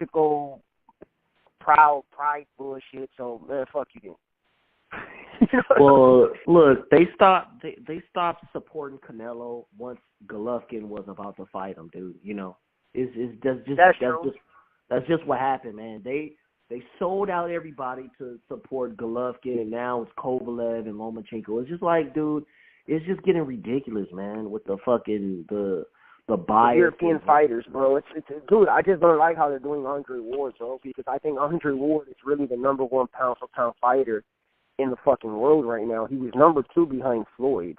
Mexico pride bullshit. So man, fuck you then. Well, look, they stopped supporting Canelo once Golovkin was about to fight him, dude. You know, that's just what happened, man. They sold out everybody to support Golovkin, and now it's Kovalev and Lomachenko. It's just like, dude, it's just getting ridiculous, man, with the fucking the bias. European fighters, bro. It's dude, I just don't like how they're doing Andre Ward, bro, because I think Andre Ward is really the number one pound for pound fighter in the fucking world right now. He was number 2 behind Floyd.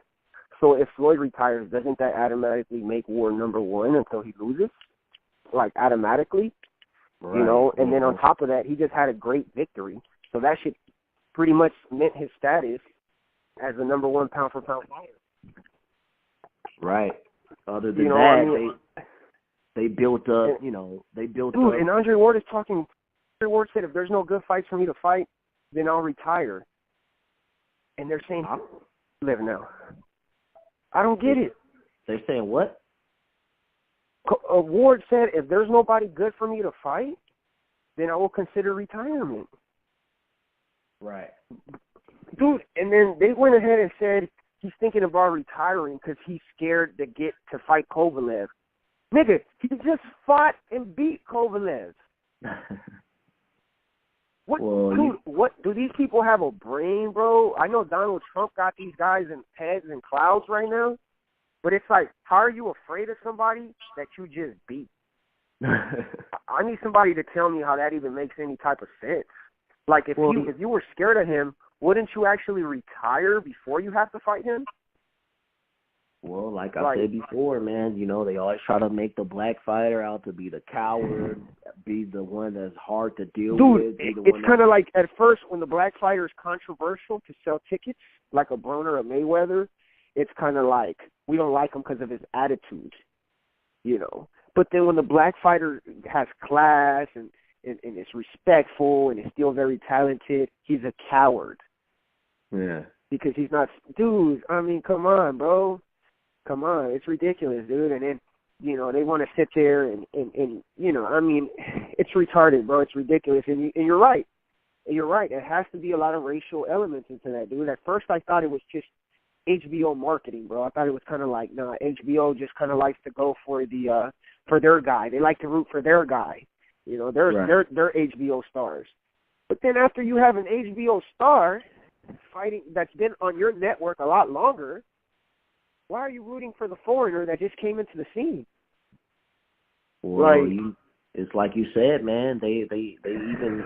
So if Floyd retires, doesn't that automatically make Ward number 1 until he loses? Like, automatically? Right. You know? And then on top of that, he just had a great victory. So that shit pretty much meant his status as the number 1 pound for pound fighter. Right. Other than that, they built up, dude, up. And Andre Ward is talking, Andre Ward said, if there's no good fights for me to fight, then I'll retire. And they're saying, live now. I don't get it. They're saying what? Ward said, if there's nobody good for me to fight, then I will consider retirement. Right. Dude, and then they went ahead and said he's thinking about retiring because he's scared to get to fight Kovalev. Nigga, he just fought and beat Kovalev. What do these people have a brain, bro? I know Donald Trump got these guys in heads and clouds right now, but it's like, how are you afraid of somebody that you just beat? I need somebody to tell me how that even makes any type of sense. Like, if you were scared of him, wouldn't you actually retire before you have to fight him? Well, like I said before, man, they always try to make the black fighter out to be the coward, be the one that's hard to deal with. It's kind of like, at first, when the black fighter is controversial to sell tickets, like a Broner or Mayweather, it's kind of like, we don't like him because of his attitude, But then when the black fighter has class and is respectful and is still very talented, he's a coward. Yeah. Because he's not, dude, I mean, come on, bro. Come on, it's ridiculous, dude. And then, they want to sit there and I mean, it's retarded, bro. It's ridiculous. And you're right. You're right. It has to be a lot of racial elements into that, dude. At first, I thought it was just HBO marketing, bro. I thought it was kind of like, nah, HBO just kind of likes to go for their guy. They like to root for their guy. They're HBO stars. But then after you have an HBO star fighting that's been on your network a lot longer, why are you rooting for the foreigner that just came into the scene? Well, it's like you said, man. They even,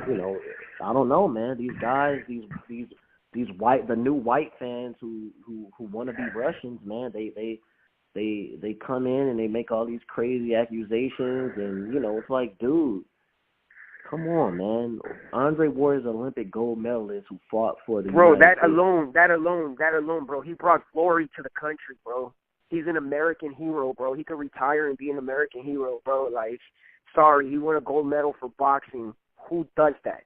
I don't know, man. These guys, these the new white fans who want to be Russians, man. They come in and they make all these crazy accusations, and it's like, dude, come on, man. Andre Ward is an Olympic gold medalist who fought for the United States. That alone, bro. He brought glory to the country, bro. He's an American hero, bro. He could retire and be an American hero, bro. Like, sorry, he won a gold medal for boxing. Who does that?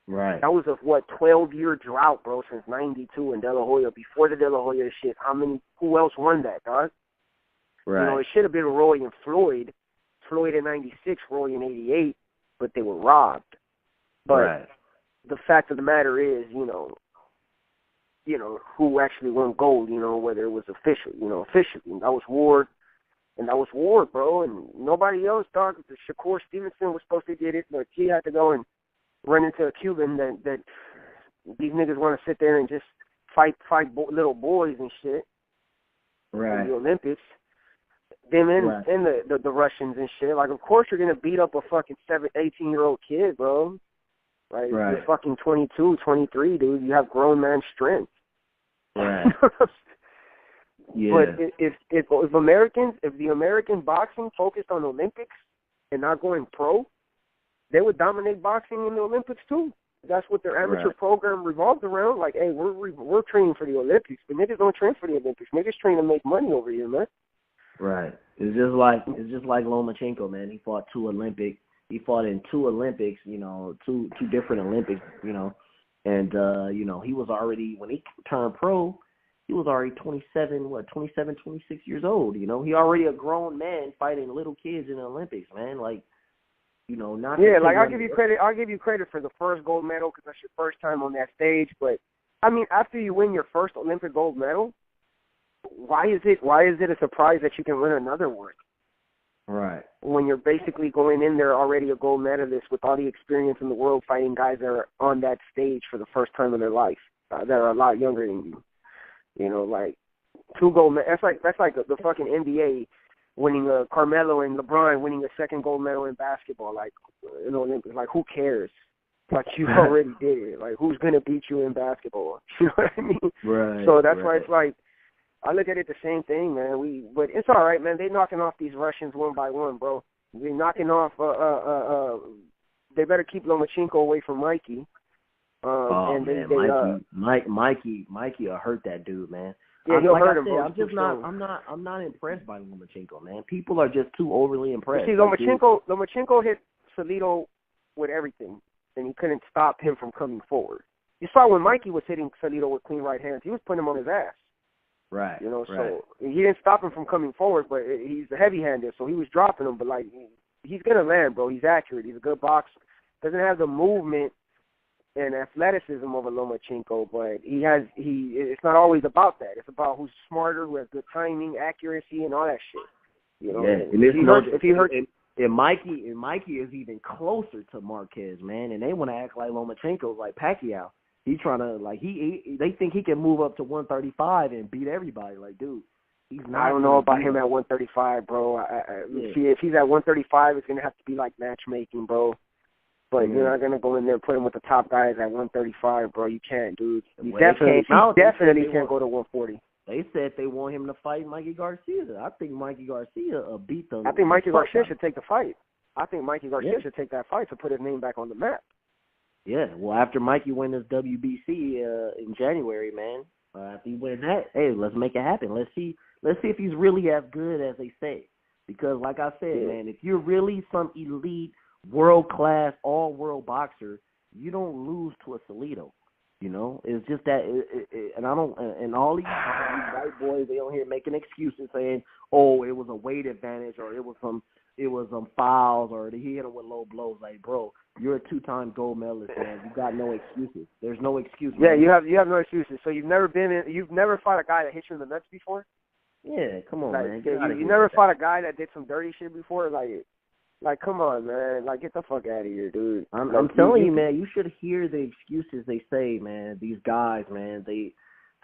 Right. That was a 12-year drought, bro, since '92 in De La Hoya. Before the De La Hoya shit, who else won that, dog? Right. It should have been Roy and Floyd. Floyd in '96, Roy in '88. But they were robbed. But the fact of the matter is, who actually won gold, whether it was officially. And that was Ward, bro, and nobody else, dog. Shakur Stevenson was supposed to get it, but he had to go and run into a Cuban that these niggas want to sit there and just fight little boys and shit. Right. In the Olympics. Them and the Russians and shit. Like, of course you're going to beat up a fucking 18-year-old kid, bro. Right? You're fucking 22, 23, dude. You have grown man strength. Right. Yeah. But if the American boxing focused on Olympics and not going pro, they would dominate boxing in the Olympics too. That's what their amateur program revolved around. Like, hey, we're training for the Olympics, but niggas don't train for the Olympics. Niggas train to make money over here, man. Right. It's just like Lomachenko, man. He fought in two Olympics, two different Olympics, and he was already, when he turned pro, he was already 27, 26 years old, He already a grown man fighting little kids in the Olympics, man. Like, not. Yeah, like I'll give you credit. I'll give you credit for the first gold medal because that's your first time on that stage. But I mean, after you win your first Olympic gold medal, why is it a surprise that you can win another one? Right. When you're basically going in there already a gold medalist with all the experience in the world fighting guys that are on that stage for the first time in their life that are a lot younger than you. Like 2 gold medals. That's like the fucking NBA winning Carmelo and LeBron winning a second gold medal in basketball. Like in the Olympics. Like who cares? Like you already did it. Like who's gonna beat you in basketball? You know what I mean? Right. So that's why it's like. I look at it the same thing, man. But it's all right, man. They knocking off these Russians one by one, bro. They knocking off. They better keep Lomachenko away from Mikey. Mikey will hurt that dude, man. Yeah, he'll hurt him, bro. I'm not impressed by Lomachenko, man. People are just too overly impressed. See, Lomachenko hit Salido with everything, and he couldn't stop him from coming forward. You saw when Mikey was hitting Salido with clean right hands, he was putting him on his ass. Right. So he didn't stop him from coming forward, but he's a heavy-handed, so he was dropping him. But, like, he's going to land, bro. He's accurate. He's a good boxer. Doesn't have the movement and athleticism of a Lomachenko, but it's not always about that. It's about who's smarter, who has good timing, accuracy, and all that shit. Yeah, and Mikey is even closer to Marquez, man, and they want to act like Lomachenko's like Pacquiao. He's trying to, like, they think he can move up to 135 and beat everybody. Like, dude, he's not. I don't know about him at 135, bro. If he's at 135, it's going to have to be like matchmaking, bro. But you're not going to go in there and put him with the top guys at 135, bro. You can't, dude. He definitely can't go to 140. They said they want him to fight Mikey Garcia. I think Mikey Garcia beat them. I think Mikey Garcia should take the fight. I think Mikey Garcia should take that fight to put his name back on the map. Yeah, well, after Mikey wins his WBC in January, man, after he wins that, hey, let's make it happen. Let's see if he's really as good as they say. Because, like I said, man, if you're really some elite, world-class, all-world boxer, you don't lose to a Salido. It's just that, and all these white boys, they don't hear making excuses saying, oh, it was a weight advantage or it was some fouls or he hit him with low blows. Like, bro, you're a 2-time gold medalist, man. You got no excuses. There's no excuses. Yeah, you have no excuses. So you've never fought a guy that hit you in the nuts before? Yeah, come on, man. You never fought a guy that did some dirty shit before? Like, come on, man. Like, get the fuck out of here, dude. I'm telling you, man, you should hear the excuses they say, man. These guys, man, they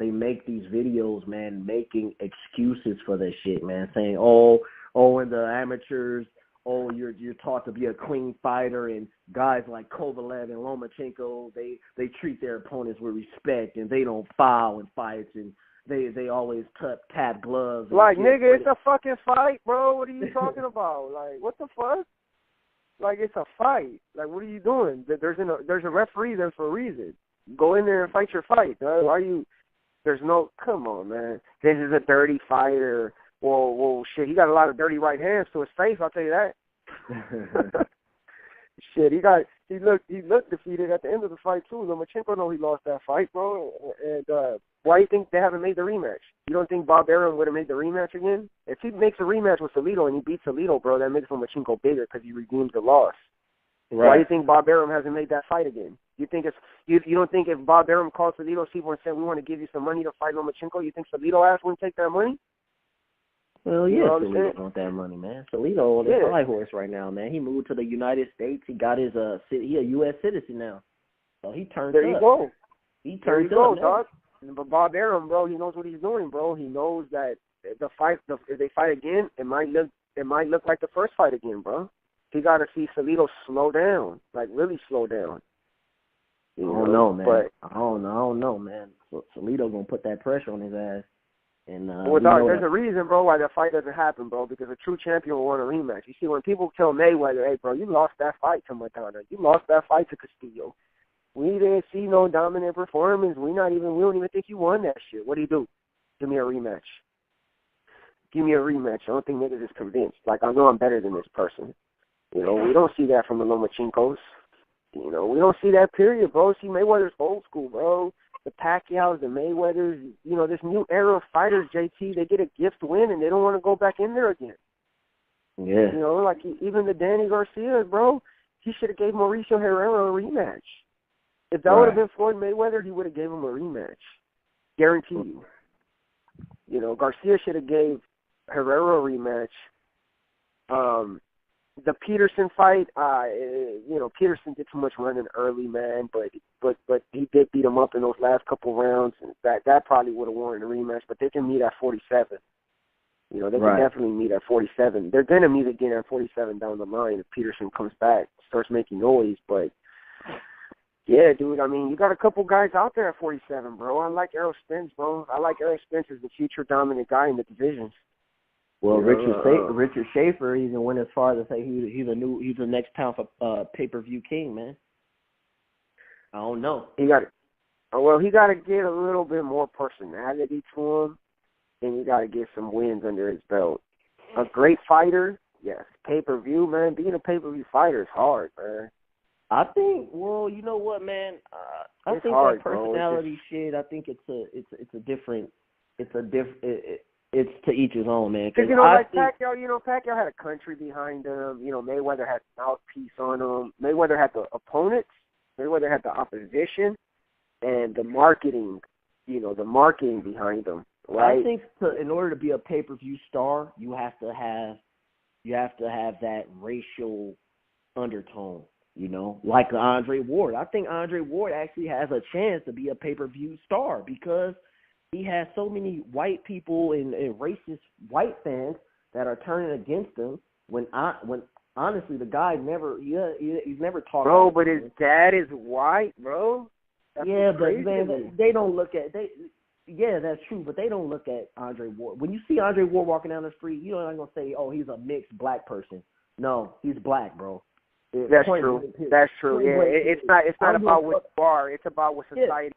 make these videos, man, making excuses for this shit, man, saying, oh, and the amateurs, you're taught to be a clean fighter, and guys like Kovalev and Lomachenko, they treat their opponents with respect, and they don't foul in fights, and they always tap gloves. Like, nigga, it's a fucking fight, bro. What are you talking about? Like, what the fuck? Like, it's a fight. Like, what are you doing? There's a referee there for a reason. Go in there and fight your fight. Come on, man. This is a dirty fighter. Well, shit, he got a lot of dirty right hands to his face, I'll tell you that. Shit, he looked defeated at the end of the fight, too. Lomachenko know he lost that fight, bro. And why do you think they haven't made the rematch? You don't think Bob Arum would have made the rematch again? If he makes a rematch with Salido and he beats Salido, bro, that makes Lomachenko bigger because he redeems the loss. Right. Why do you think Bob Arum hasn't made that fight again? You don't think if Bob Arum called Salido's people and said, we want to give you some money to fight Lomachenko, you think Salido ass wouldn't take that money? Well, yeah, Salido want that money, man. Salido on the high horse right now, man. He moved to the United States. He got his he a U.S. citizen now, so he turned. There you go. He turned up, dog. But Bob Arum, bro, he knows what he's doing, bro. He knows that if they fight again, it might look like the first fight again, bro. He got to see Salido slow down, like really slow down. I don't know, man. But I don't know, man. Salido gonna put that pressure on his ass. And dog, there's a reason, bro, why that fight doesn't happen, bro, because a true champion will want a rematch. You see, when people tell Mayweather, hey, bro, you lost that fight to Madonna. You lost that fight to Castillo. We didn't see no dominant performance. We don't even think you won that shit. What do? Give me a rematch. Give me a rematch. I don't think niggas is convinced. Like, I know I'm better than this person. We don't see that from the Lomachenkos. We don't see that period, bro. See, Mayweather's old school, bro. The Pacquiaos, the Mayweathers, this new era of fighters, JT, they get a gift win and they don't want to go back in there again. Yeah. Like even the Danny Garcias, bro, he should have gave Mauricio Herrera a rematch. If that Right. would have been Floyd Mayweather, he would have gave him a rematch. Guarantee you. You know, Garcia should have gave Herrera a rematch. The Peterson fight, you know, Peterson did too much running early, man, but he did beat him up in those last couple rounds. And that probably would have warranted a rematch, but they can meet at 47. You know, they can definitely meet at 47. They're going to meet again at 47 down the line if Peterson comes back, starts making noise. But, yeah, dude, I mean, you got a couple guys out there at 47, bro. I like Errol Spence, bro. I like Errol Spence as the future dominant guy in the division. Well, Richard Schaefer even went as far as to say he's the next pound for pay-per-view king, man. I don't know. He got to get a little bit more personality to him, and you got to get some wins under his belt. A great fighter, yes. Pay-per-view, man. Being a pay-per-view fighter is hard, man. I think. Well, you know what, man. I think hard, that personality shit. I think it's a different. It's to each his own, man. Because, you know, like Pacquiao, Pacquiao had a country behind him. You know, Mayweather had a mouthpiece on him. Mayweather had the opponents. Mayweather had the opposition, and the marketing. You know, the marketing behind him. Right? I think in order to be a pay-per-view star, you have to have that racial undertone. You know, like Andre Ward. I think Andre Ward actually has a chance to be a pay-per-view star because he has so many white people and racist white fans that are turning against him. When honestly, the guy he's never talked. Bro, but his dad is white, bro. That's but man, they don't look at Yeah, that's true, but they don't look at Andre Ward. When you see Andre Ward walking down the street, you're not gonna say, "Oh, he's a mixed black person." No, he's black, bro. That's true. That's true. Yeah, it's not about what you are. It's about what society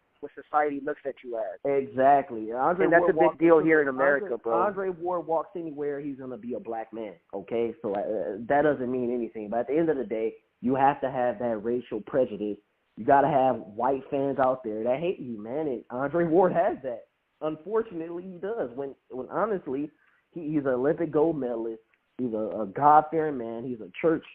looks at you as. Exactly. And that's a big deal here in America, bro. Andre Ward walks anywhere, he's gonna be a black man. Okay, so that doesn't mean anything. But at the end of the day, you have to have that racial prejudice. You got to have white fans out there that hate you, man. And Andre Ward has that. Unfortunately, he does. When honestly, he's an Olympic gold medalist. He's a God-fearing man. He's a church.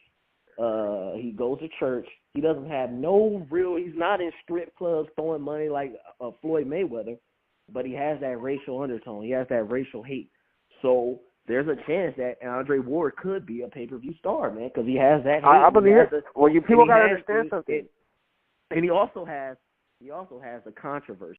He goes to church. He doesn't have he's not in strip clubs throwing money like Floyd Mayweather, but he has that racial undertone. He has that racial hate. So there's a chance that Andre Ward could be a pay-per-view star, man, because he has that hate. I believe it. Well, you people got to understand something. And he also has the controversy.